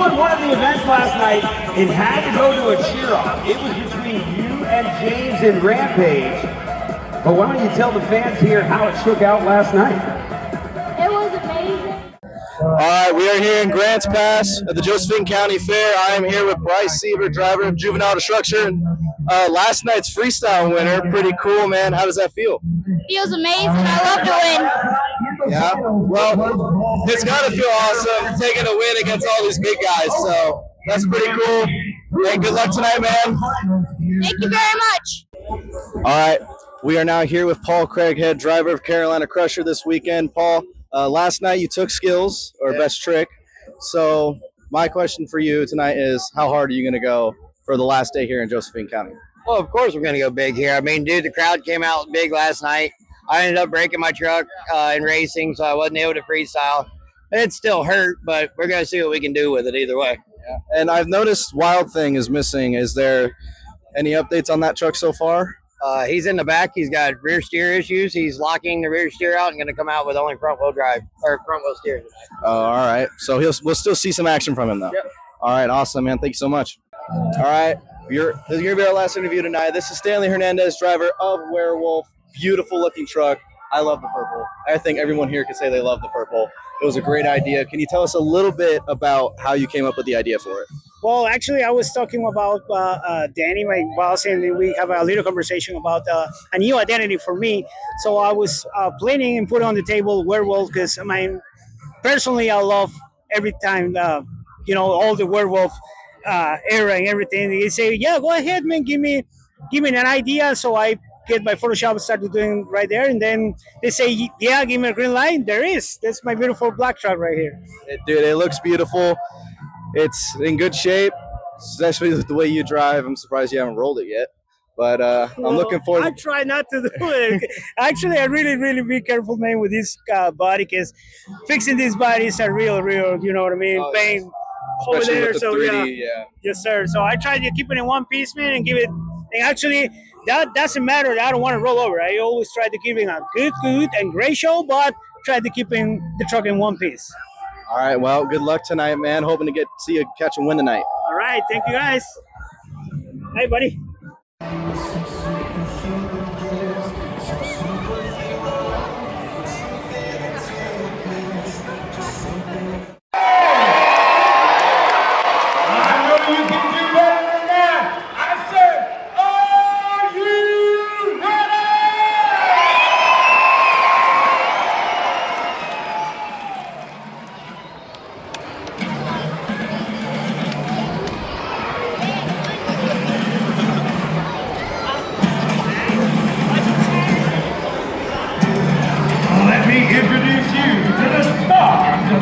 won one of the events last night and had to go to a cheer-off. It was between you and James in Rampage. But why don't you tell the fans here how it shook out last night? It was amazing. All right, we are here in Grants Pass at the Josephine County Fair. I am here with Bryce Sieber, driver of Juvenile Destruction. Last night's freestyle winner. Pretty cool, man. How does that feel? Feels amazing. I love to win. Yeah, well, it's got to feel awesome taking a win against all these big guys. So that's pretty cool. Hey, good luck tonight, man. Thank you very much. All right, we are now here with Paul Craighead, driver of Carolina Crusher this weekend. Paul, last night you took skills, or best trick. So my question for you tonight is, how hard are you going to go for the last day here in Josephine County? Well, of course we're going to go big here. I mean, dude, the crowd came out big last night. I ended up breaking my truck in racing, so I wasn't able to freestyle. It still hurt, but we're going to see what we can do with it either way. Yeah. And I've noticed Wild Thing is missing. Is there any updates on that truck so far? He's in the back. He's got rear steer issues. He's locking the rear steer out and going to come out with only front wheel drive or front wheel steer tonight. All right. So we'll still see some action from him, though. Yep. All right. Awesome, man. Thank you so much. All right. This is going to be our last interview tonight. This is Stanley Hernandez, driver of Werewolf. Beautiful looking truck. I love the purple. I think everyone here could say they love the purple. It was a great idea. Can you tell us a little bit about how you came up with the idea for it? Well, actually, I was talking about Danny, my boss, and we have a little conversation about a new identity for me. So I was planning and put on the table Werewolf because, I mean, personally, I love every time, all the Werewolf era and everything. They say, yeah, go ahead, man, give me an idea. So I get my Photoshop started doing right there, and then they say, yeah, give me a green light. There is. That's my beautiful black truck right here. Dude, it looks beautiful. It's in good shape, especially with the way you drive. I'm surprised you haven't rolled it yet, but I'm looking forward. I try not to do it. Actually, I really, really be careful, man, with this body, because fixing these bodies are real, you know what I mean? Pain over Especially there, with the so 3D, yeah. Yes, sir. So I try to keep it in one piece, man, and give it. And actually, that doesn't matter. I don't want to roll over. I always try to keep it a good and great show, but try to keep the truck in one piece. All right, well, good luck tonight, man. Hoping to see you catch a win tonight. All right, thank you, guys. Hey, buddy.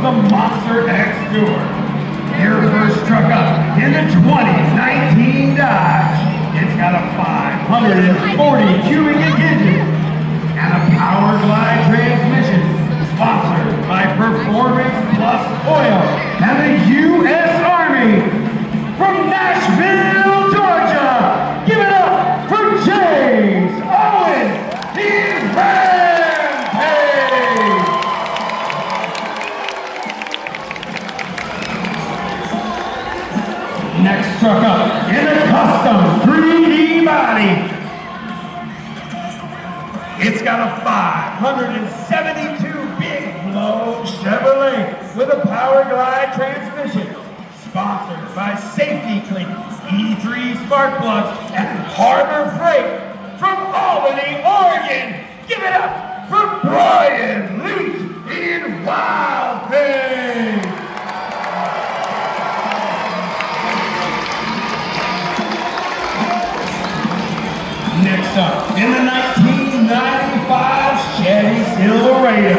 The Monster X Tour. Your first truck up in the 2019 Dodge. It's got a 540 cubic inch engine and a Power Glide transmission. Sponsored by Performance Plus Oil and the U.S. Army. From Nashville, Georgia, give it up for James Owen in Rampage. Next truck up in a custom 3D body. It's got a 572 big blow Chevrolet with a Power Glide transmission. Sponsored by Safety Clean, E3 Spark Plugs, and Harbor Freight from Albany, Oregon. Give it up for Brian Leach in Wild Thing. Next up, in the 1995 Chevy Silverado,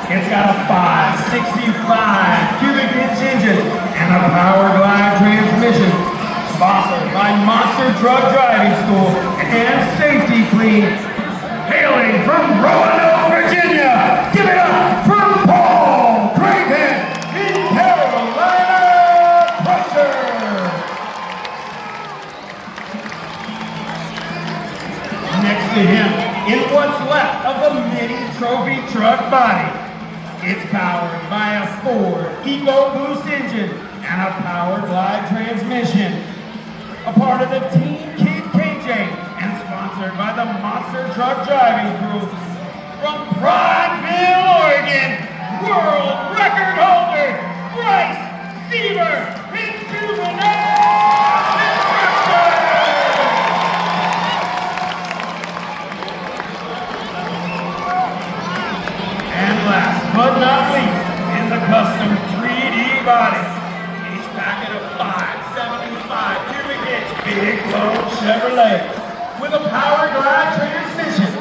it's got a 565 cubic inch engine and a Power Glide transmission. Sponsored by Monster Truck Driving School and Safety Clean. Hailing from Roanoke, Virginia, give it up for Paul Craighead in Carolina Crusher. Next to him, in what's left of the mini trophy truck body, it's powered by a Ford EcoBoost engine and a power glide transmission. A part of the Team Keep KJ and sponsored by the Monster Truck Driving Crew. From Prideville, Oregon, world record holder, Bryce Beaver in Juvenile Destruction. And last but not least, in the custom 3D body, each packet of 575 cubic inch Big Bone Chevrolet with a power glide transmission,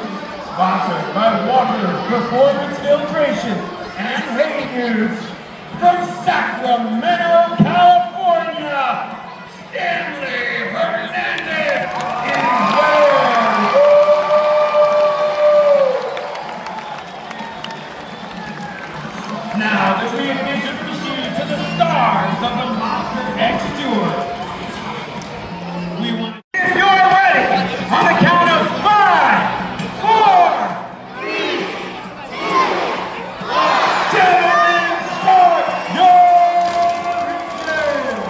sponsored by Water Performance Filtration and Hay News. From Sacramento, California, Stanley Hernandez is there. Now that we have introduced you to the stars of the Monster X Tour, we want to, if you're ready, on the count of 5, 4, 3, 2, 1, start your engine.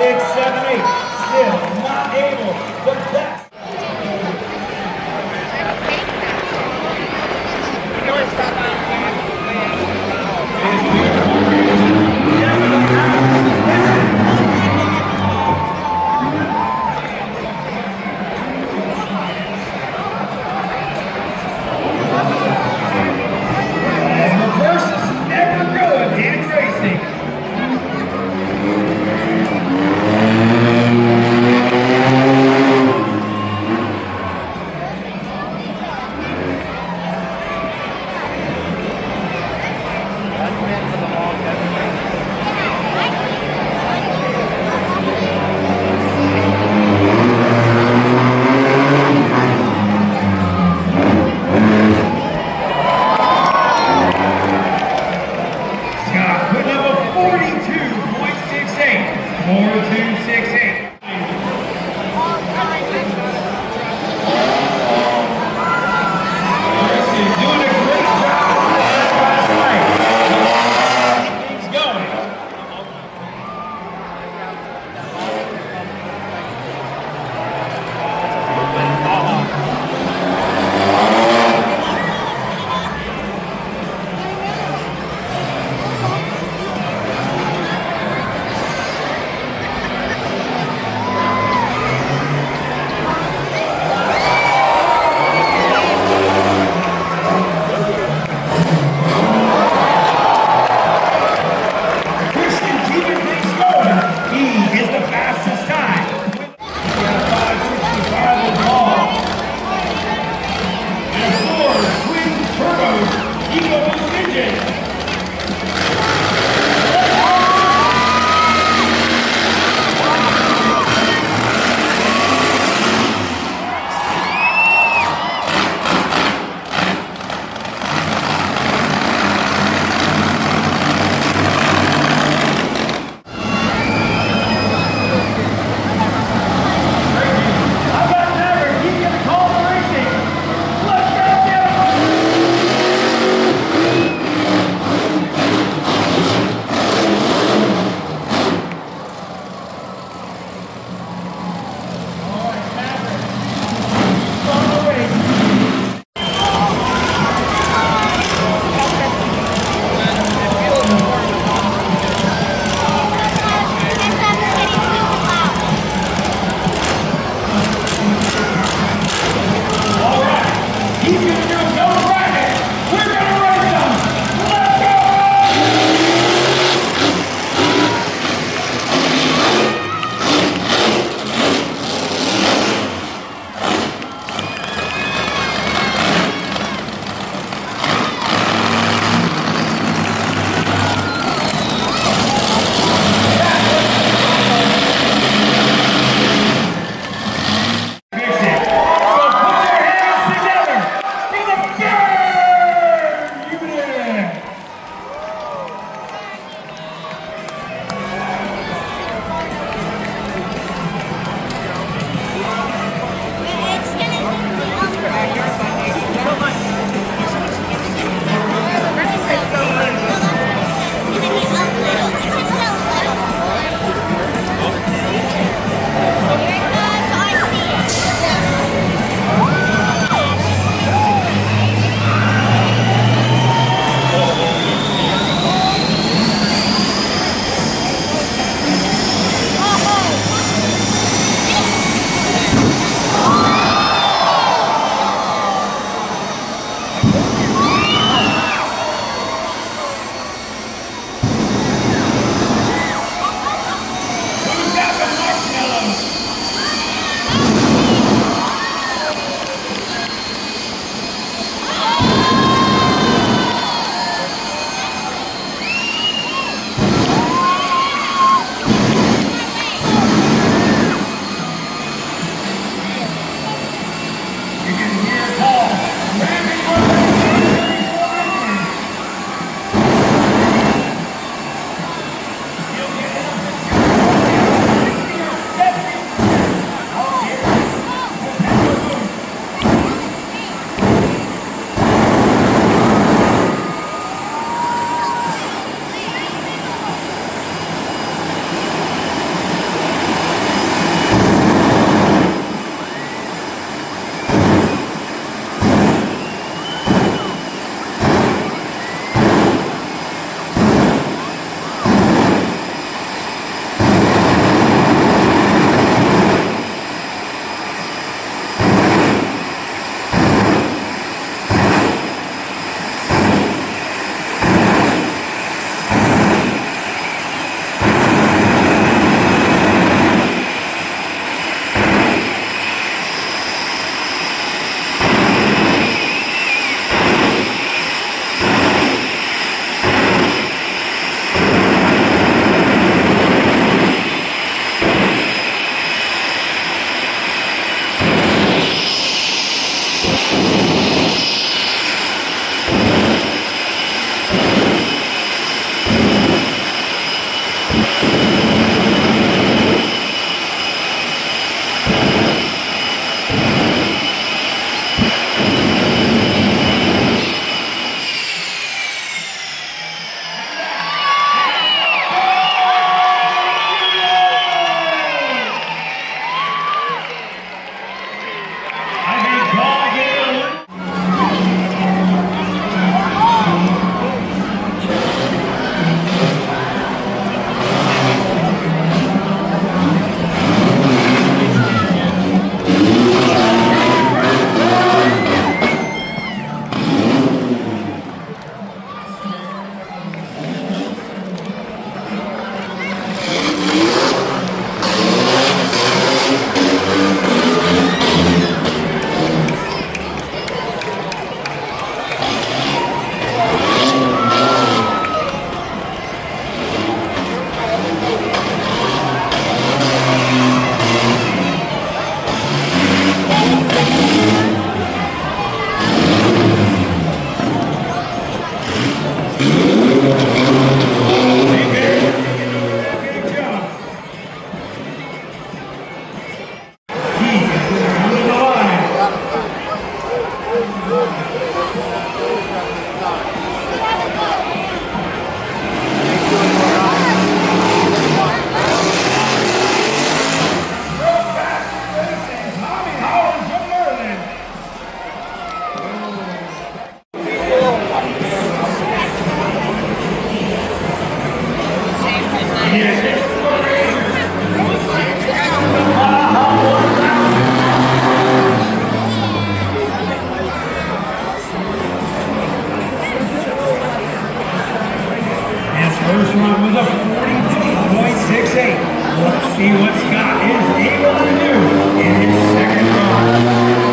6, 7, 8. Still not able to back. And the first is never good in racing. First run was a 42.68. Let's see what Scott is able to do in his second run.